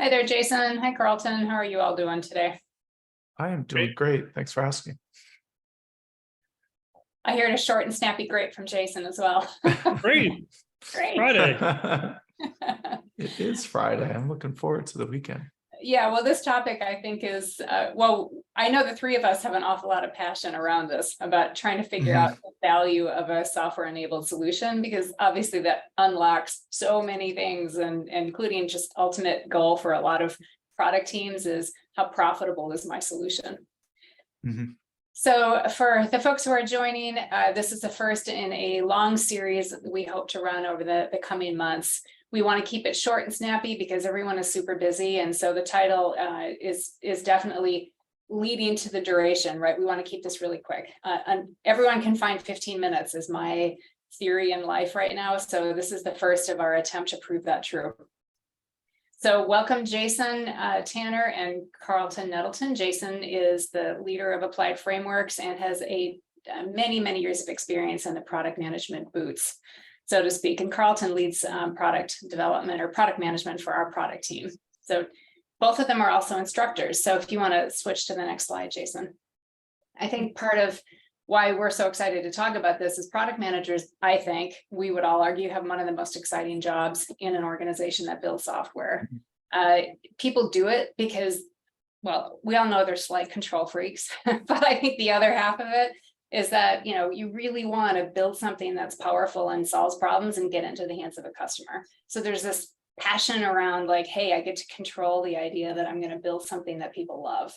Hi there, Jason. Hi, Carlton. How are you all doing today? I am doing great. Thanks for asking. I heard a short and snappy great from Jason as well. Great. Great. Friday. It is Friday. I'm looking forward to the weekend. Yeah, well, this topic I think is, I know the three of us have an awful lot of passion around this about trying to figure out the value of a software-enabled solution, because obviously that unlocks so many things, and including just ultimate goal for a lot of product teams is how profitable is my solution. So for the folks who are joining, this is the first in a long series that we hope to run over the coming months. We want to keep it short and snappy because everyone is super busy. And so the title is definitely leading to the duration, right? We want to keep this really quick. And everyone can find 15 minutes is my theory in life right now. So this is the first of our attempt to prove that true. So welcome, Jason, Tanner, and Carlton Nettleton. Jason is the leader of Applied Frameworks and has many, many years of experience in the product management boots, so to speak. And Carlton leads product development or product management for our product team. So both of them are also instructors. So if you want to switch to the next slide, Jason. I think part of why we're so excited to talk about this is product managers, I think we would all argue, have one of the most exciting jobs in an organization that builds software. People do it because, well, we all know they're slight control freaks, but I think the other half of it is that, you know, you really want to build something that's powerful and solves problems and get into the hands of a customer. So there's this passion around like, hey, I get to control the idea that I'm going to build something that people love.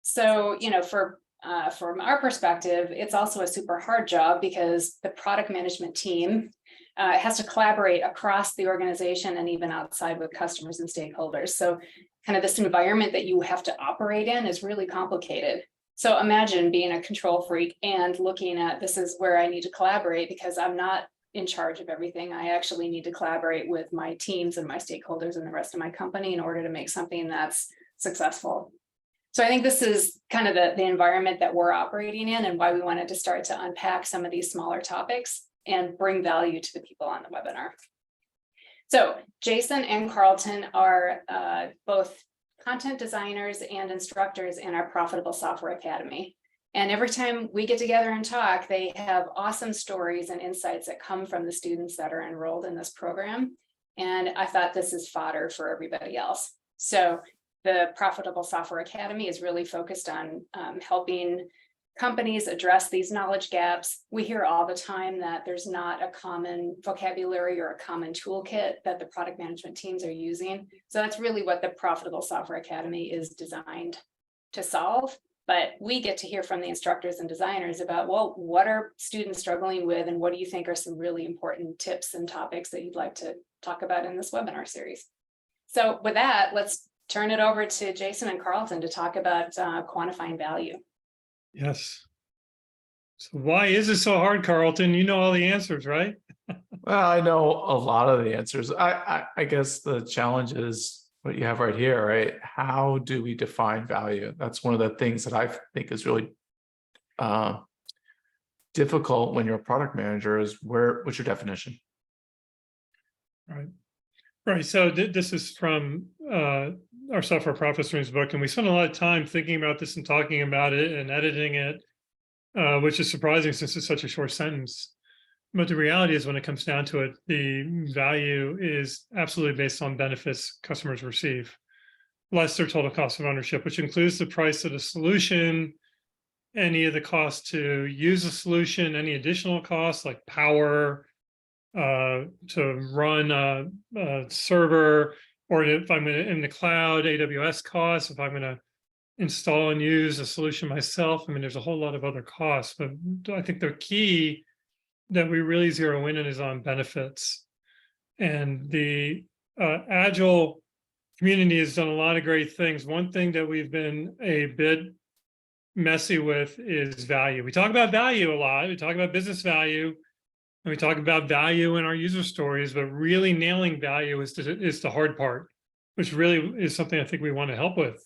So, you know, from our perspective, it's also a super hard job because the product management team has to collaborate across the organization and even outside with customers and stakeholders. So kind of this environment that you have to operate in is really complicated. So imagine being a control freak and looking at, this is where I need to collaborate because I'm not in charge of everything. I actually need to collaborate with my teams and my stakeholders and the rest of my company in order to make something that's successful. So I think this is kind of the environment that we're operating in and why we wanted to start to unpack some of these smaller topics and bring value to the people on the webinar. So Jason and Carlton are both content designers and instructors in our Profitable Software Academy. And every time we get together and talk, they have awesome stories and insights that come from the students that are enrolled in this program. And I thought this is fodder for everybody else. So the Profitable Software Academy is really focused on helping companies address these knowledge gaps. We hear all the time that there's not a common vocabulary or a common toolkit that the product management teams are using. So that's really what the Profitable Software Academy is designed to solve. But we get to hear from the instructors and designers about, well, what are students struggling with and what do you think are some really important tips and topics that you'd like to talk about in this webinar series? So with that, let's turn it over to Jason and Carlton to talk about quantifying value. Yes. So why is it so hard, Carlton? You know all the answers, right? Well, I know a lot of the answers. I guess the challenge is what you have right here, right? How do we define value? That's one of the things that I think is really difficult when you're a product manager is what's your definition? Right. Right. So this is from our Software Profit Streams book, and we spent a lot of time thinking about this and talking about it and editing it, which is surprising since it's such a short sentence. But the reality is when it comes down to it, the value is absolutely based on benefits customers receive, less their total cost of ownership, which includes the price of the solution, any of the cost to use the solution, any additional costs like power, to run a server, or if I'm in the cloud, AWS costs, if I'm going to install and use a solution myself. I mean, there's a whole lot of other costs, but I think the key that we really zero in on is on benefits. And the Agile community has done a lot of great things. One thing that we've been a bit messy with is value. We talk about value a lot. We talk about business value. And we talk about value in our user stories, but really nailing value is the hard part, which really is something I think we want to help with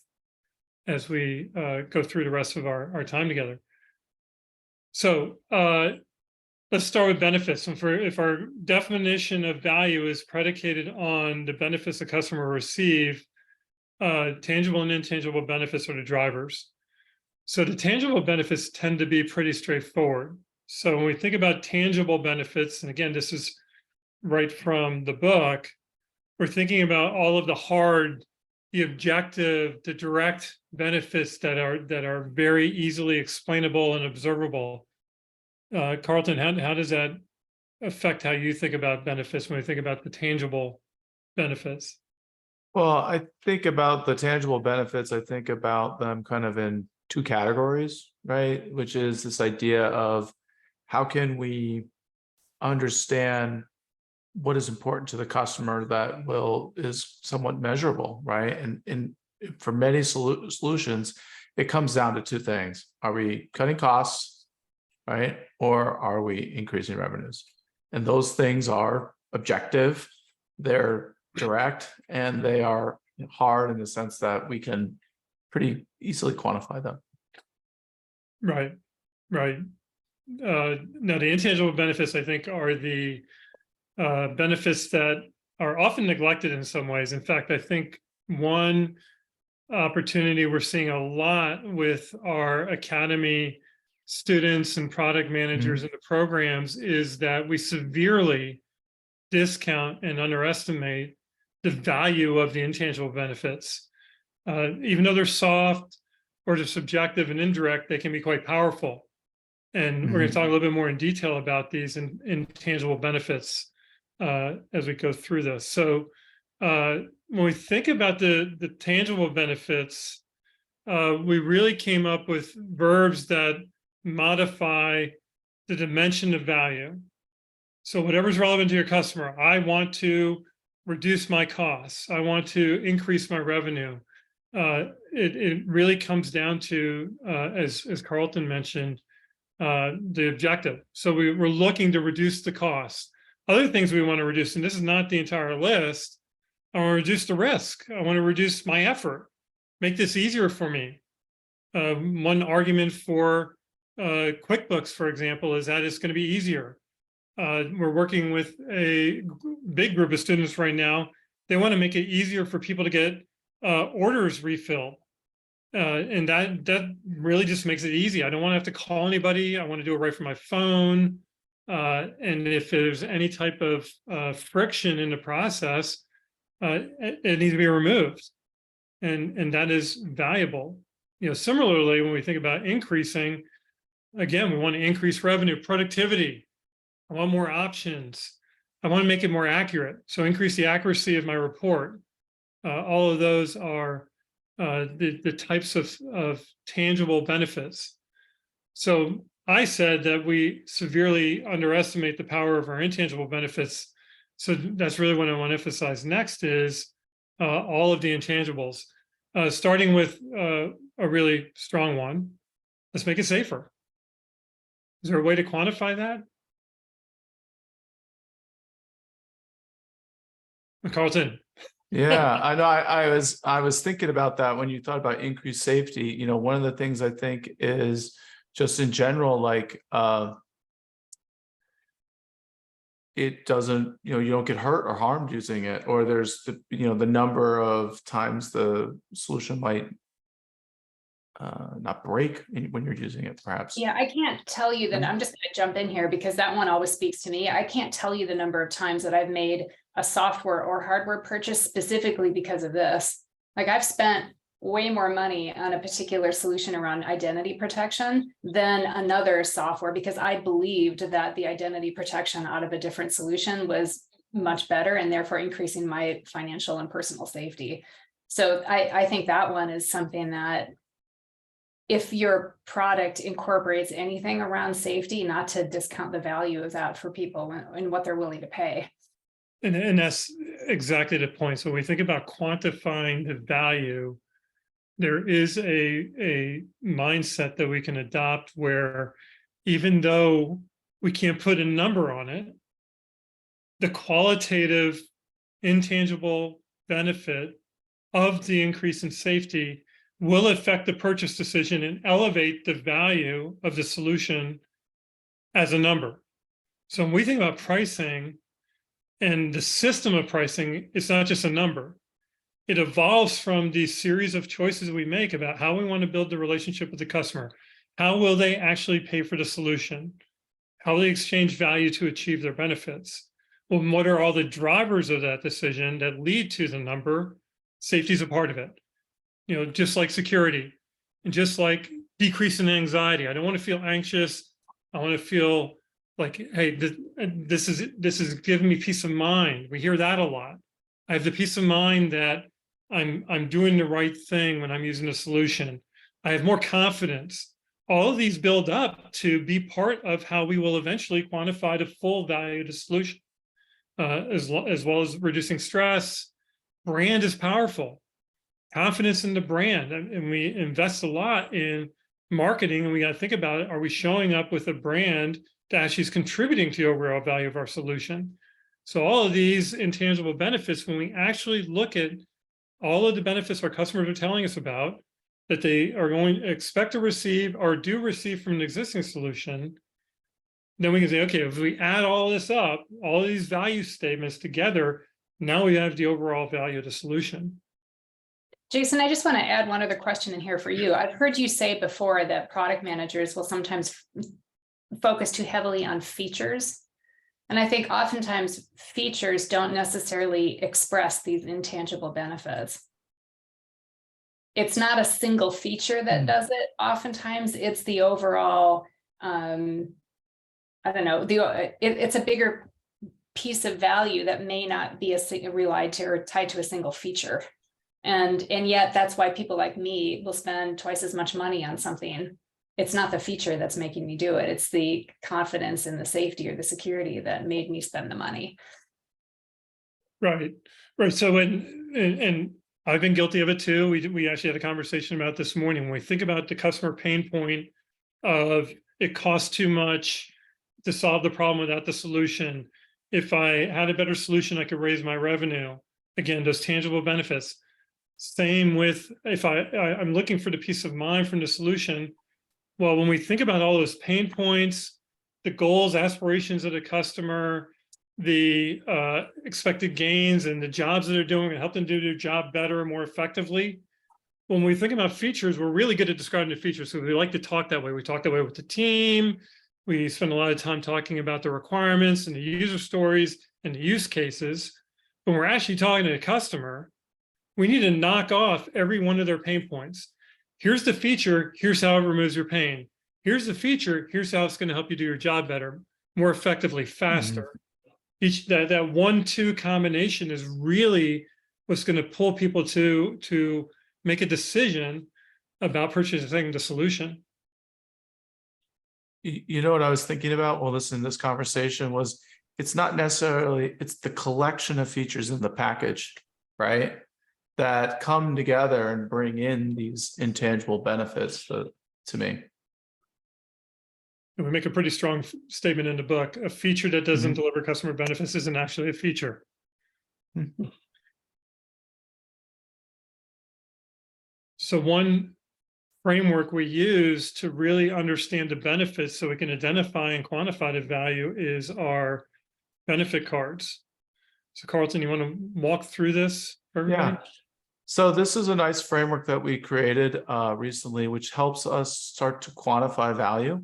as we go through the rest of our time together. So let's start with benefits. And if our definition of value is predicated on the benefits the customer will receive, tangible and intangible benefits are the drivers. So the tangible benefits tend to be pretty straightforward. So when we think about tangible benefits, and again, this is right from the book, we're thinking about all of the objective, the direct benefits that are very easily explainable and observable. Carlton, how does that affect how you think about benefits when we think about the tangible benefits? Well, I think about the tangible benefits, I think about them kind of in two categories, right? Which is this idea of how can we understand what is important to the customer that is somewhat measurable, right? And for many solutions, it comes down to two things. Are we cutting costs, right? Or are we increasing revenues? And those things are objective, they're direct, and they are hard in the sense that we can pretty easily quantify them. Right. Now, the intangible benefits, I think, are the benefits that are often neglected in some ways. In fact, I think one opportunity we're seeing a lot with our academy students and product managers in the programs is that we severely discount and underestimate the value of the intangible benefits. Even though they're soft or they're subjective and indirect, they can be quite powerful. And we're going to talk a little bit more in detail about these intangible benefits as we go through this. So when we think about the tangible benefits, we really came up with verbs that modify the dimension of value. So whatever's relevant to your customer, I want to reduce my costs. I want to increase my revenue. It really comes down to, as Carlton mentioned, the objective. So we're looking to reduce the cost. Other things we want to reduce, and this is not the entire list, I want to reduce the risk. I want to reduce my effort, make this easier for me. One argument for QuickBooks, for example, is that it's going to be easier. We're working with a big group of students right now. They want to make it easier for people to get orders refilled. And that really just makes it easy. I don't want to have to call anybody. I want to do it right from my phone. And if there's any type of friction in the process, it needs to be removed. And that is valuable. Similarly, when we think about increasing, again, we want to increase revenue, productivity. I want more options. I want to make it more accurate. So increase the accuracy of my report. All of those are the types of tangible benefits. So I said that we severely underestimate the power of our intangible benefits. So that's really what I want to emphasize next is all of the intangibles, starting with a really strong one. Let's make it safer. Is there a way to quantify that? Carlton. Yeah, I know. I was thinking about that when you thought about increased safety. One of the things I think is just in general, like it doesn't, you don't get hurt or harmed using it, or there's the number of times the solution might not break when you're using it, perhaps. Yeah, I can't tell you that. I'm just going to jump in here because that one always speaks to me. I can't tell you the number of times that I've made a software or hardware purchase specifically because of this. Like I've spent way more money on a particular solution around identity protection than another software because I believed that the identity protection out of a different solution was much better and therefore increasing my financial and personal safety. So I think that one is something that if your product incorporates anything around safety, not to discount the value of that for people and what they're willing to pay. And that's exactly the point. So when we think about quantifying the value, there is a mindset that we can adopt where even though we can't put a number on it, the qualitative intangible benefit of the increase in safety will affect the purchase decision and elevate the value of the solution as a number. So when we think about pricing and the system of pricing, it's not just a number. It evolves from these series of choices we make about how we want to build the relationship with the customer. How will they actually pay for the solution? How will they exchange value to achieve their benefits? Well, what are all the drivers of that decision that lead to the number? Safety is a part of it. Just like security and just like decrease in anxiety. I don't want to feel anxious. I want to feel like, hey, this is giving me peace of mind. We hear that a lot. I have the peace of mind that I'm doing the right thing when I'm using a solution. I have more confidence. All of these build up to be part of how we will eventually quantify the full value of the solution, as well as reducing stress. Brand is powerful. Confidence in the brand, and we invest a lot in marketing, and we got to think about it. Are we showing up with a brand that actually is contributing to the overall value of our solution? So all of these intangible benefits, when we actually look at all of the benefits our customers are telling us about, that they are going to expect to receive or do receive from an existing solution, then we can say, okay, if we add all this up, all of these value statements together, now we have the overall value of the solution. Jason, I just want to add one other question in here for you. I've heard you say before that product managers will sometimes focus too heavily on features. And I think oftentimes features don't necessarily express these intangible benefits. It's not a single feature that does it. Oftentimes it's the overall, I don't know, it's a bigger piece of value that may not be relied to or tied to a single feature. And yet that's why people like me will spend twice as much money on something. It's not the feature that's making me do it. It's the confidence in the safety or the security that made me spend the money. Right. So and I've been guilty of it too. We actually had a conversation about this morning. When we think about the customer pain point of it costs too much to solve the problem without the solution. If I had a better solution, I could raise my revenue. Again, those tangible benefits. Same with if I'm looking for the peace of mind from the solution. Well, when we think about all those pain points, the goals, aspirations of the customer, the expected gains and the jobs that they're doing and help them do their job better and more effectively. When we think about features, we're really good at describing the features. So we like to talk that way. We talk that way with the team. We spend a lot of time talking about the requirements and the user stories and the use cases. When we're actually talking to the customer, we need to knock off every one of their pain points. Here's the feature, here's how it removes your pain. Here's the feature, here's how it's going to help you do your job better, more effectively, faster. That 1-2 combination is really what's going to pull people to make a decision about purchasing the solution. You know what I was thinking about while listening to this conversation was it's not necessarily, it's the collection of features in the package, right? That come together and bring in these intangible benefits to me. And we make a pretty strong statement in the book. A feature that doesn't deliver customer benefits isn't actually a feature. So one framework we use to really understand the benefits so we can identify and quantify the value is our benefit cards. So Carlton, you want to walk through this for everybody? Yeah. So this is a nice framework that we created recently, which helps us start to quantify value.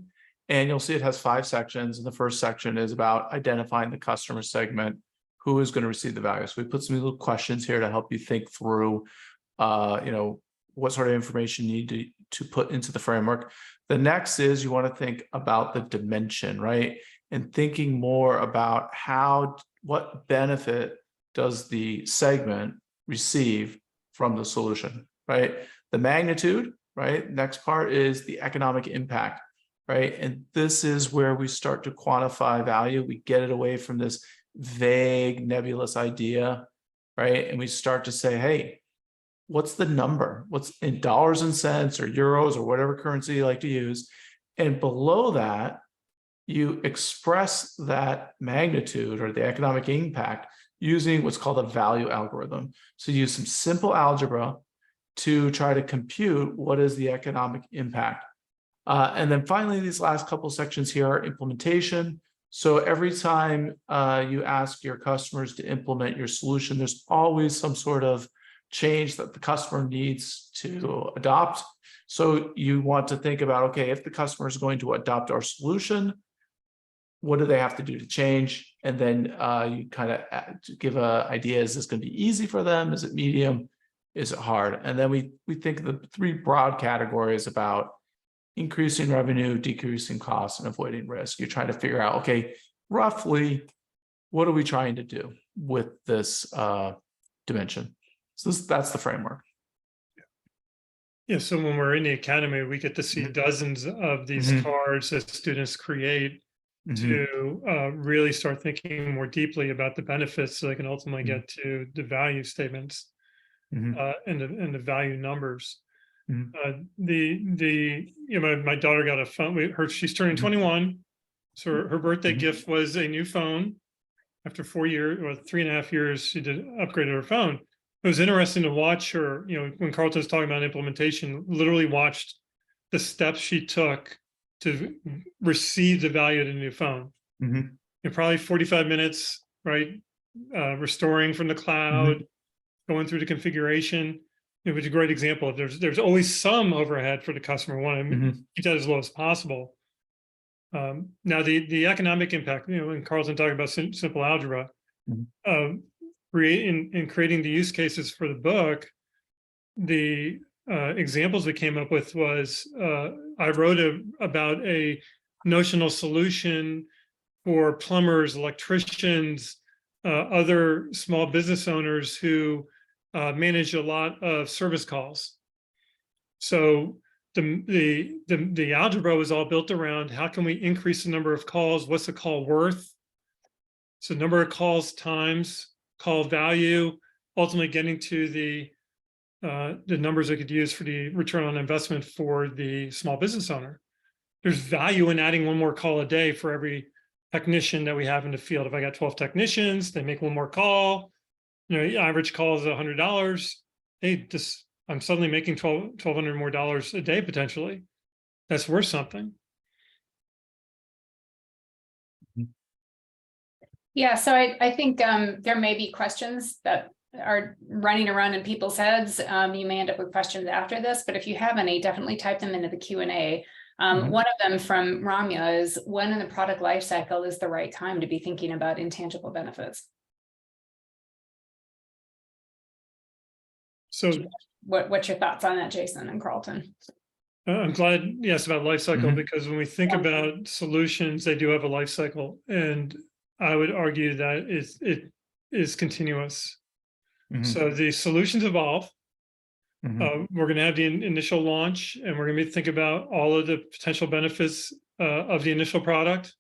And you'll see it has 5 sections. And the first section is about identifying the customer segment, who is going to receive the value. So we put some little questions here to help you think through, what sort of information you need to put into the framework. The next is you want to think about the dimension, right? And thinking more about what benefit does the segment receive from the solution, right? The magnitude, right? Next part is the economic impact, right? And this is where we start to quantify value. We get it away from this vague, nebulous idea, right? And we start to say, hey, what's the number? What's in dollars and cents or euros or whatever currency you like to use? And below that, you express that magnitude or the economic impact using what's called a value algorithm. So you use some simple algebra to try to compute what is the economic impact. And then finally, these last couple sections here are implementation. So every time you ask your customers to implement your solution, there's always some sort of change that the customer needs to adopt. So you want to think about, okay, if the customer is going to adopt our solution, what do they have to do to change? And then you kind of give an idea, is this going to be easy for them? Is it medium? Is it hard? And then we think of the three broad categories about increasing revenue, decreasing costs, and avoiding risk. You're trying to figure out, okay, roughly, what are we trying to do with this dimension? So that's the framework. Yeah, so when we're in the academy, we get to see dozens of these cards that students create to really start thinking more deeply about the benefits so they can ultimately get to the value statements and the value numbers. My daughter got a phone. She's turning 21, so her birthday gift was a new phone. After 4 years or 3.5 years, she upgraded her phone. It was interesting to watch her. When Carlton was talking about implementation, literally watched the steps she took to receive the value of the new phone. In probably 45 minutes, right? Restoring from the cloud, going through the configuration. It was a great example. There's always some overhead for the customer. We want to keep that as low as possible. Now the economic impact, when Carlton talking about simple algebra, in creating the use cases for the book, the examples we came up with was I wrote about a notional solution for plumbers, electricians, other small business owners who manage a lot of service calls. So the algebra was all built around how can we increase the number of calls? What's the call worth? So number of calls times call value, ultimately getting to the numbers I could use for the return on investment for the small business owner. There's value in adding one more call a day for every technician that we have in the field. If I got 12 technicians, they make one more call. Average call is $100. Hey, I'm suddenly making $1,200 more a day potentially. That's worth something. Yeah, so I think there may be questions that are running around in people's heads. You may end up with questions after this, but if you have any, definitely type them into the Q&A. One of them from Ramya is, when in the product lifecycle is the right time to be thinking about intangible benefits? So what's your thoughts on that, Jason and Carlton? I'm glad you asked about life cycle, because when we think about solutions, they do have a life cycle, and I would argue that it is continuous. So the solutions evolve. We're going to have the initial launch, and we're going to think about all of the potential benefits of the initial product.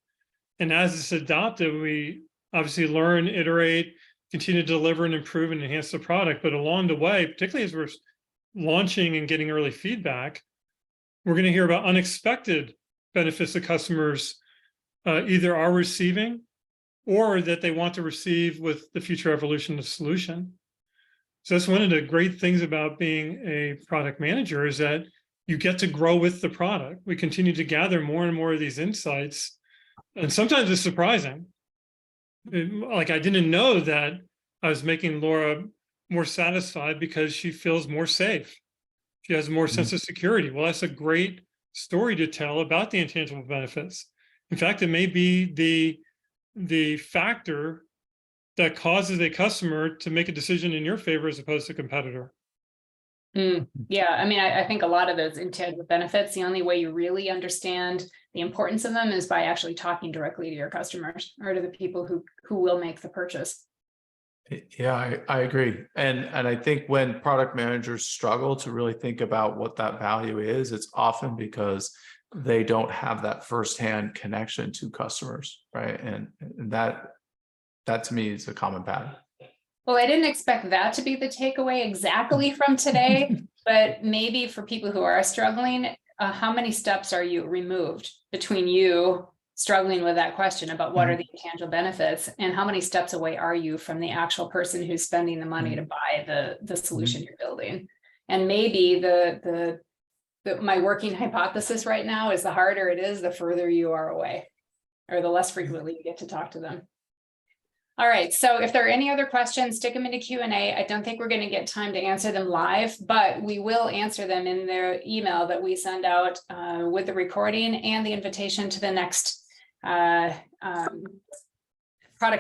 And as it's adopted, we obviously learn, iterate, continue to deliver and improve and enhance the product. But along the way, particularly as we're launching and getting early feedback, we're going to hear about unexpected benefits that customers either are receiving or that they want to receive with the future evolution of the solution. So that's one of the great things about being a product manager, is that you get to grow with the product. We continue to gather more and more of these insights, and sometimes it's surprising. Like, I didn't know that I was making Laura more satisfied because she feels more safe. She has more sense of security. Well, that's a great story to tell about the intangible benefits. In fact, it may be the factor that causes a customer to make a decision in your favor as opposed to a competitor. Yeah, I mean, I think a lot of those intangible benefits, the only way you really understand the importance of them is by actually talking directly to your customers or to the people who will make the purchase. Yeah, I agree. And I think when product managers struggle to really think about what that value is, it's often because they don't have that firsthand connection to customers, right? And that to me is a common pattern. Well, I didn't expect that to be the takeaway exactly from today, but maybe for people who are struggling, how many steps are you removed between you struggling with that question about what are the intangible benefits, and how many steps away are you from the actual person who's spending the money to buy the solution you're building? And maybe my working hypothesis right now is the harder it is, the further you are away. or the less frequently you get to talk to them. All right, so if there are any other questions, stick them into Q&A. I don't think we're going to get time to answer them live, but we will answer them in the email that we send out with the recording and the invitation to the next product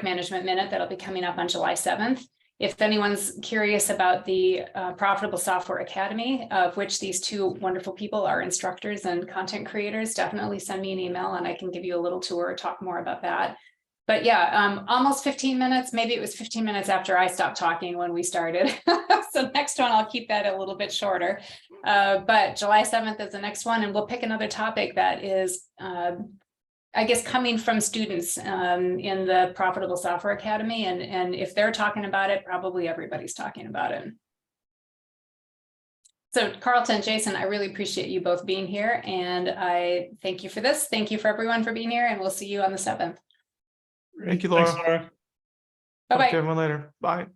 management minute that'll be coming up on July 7th. If anyone's curious about the Profitable Software Academy, of which these two wonderful people are instructors and content creators, definitely send me an email and I can give you a little tour or talk more about that. But yeah, almost 15 minutes. Maybe it was 15 minutes after I stopped talking when we started. So next one, I'll keep that a little bit shorter. But July 7th is the next one, and we'll pick another topic that is, I guess, coming from students in the Profitable Software Academy. And if they're talking about it, probably everybody's talking about it. So Carlton, Jason, I really appreciate you both being here. And I thank you for this. Thank you for everyone for being here. And we'll see you on the 7th. Thank you, Laura. Thanks, Laura. Bye-bye. Talk to everyone later. Bye.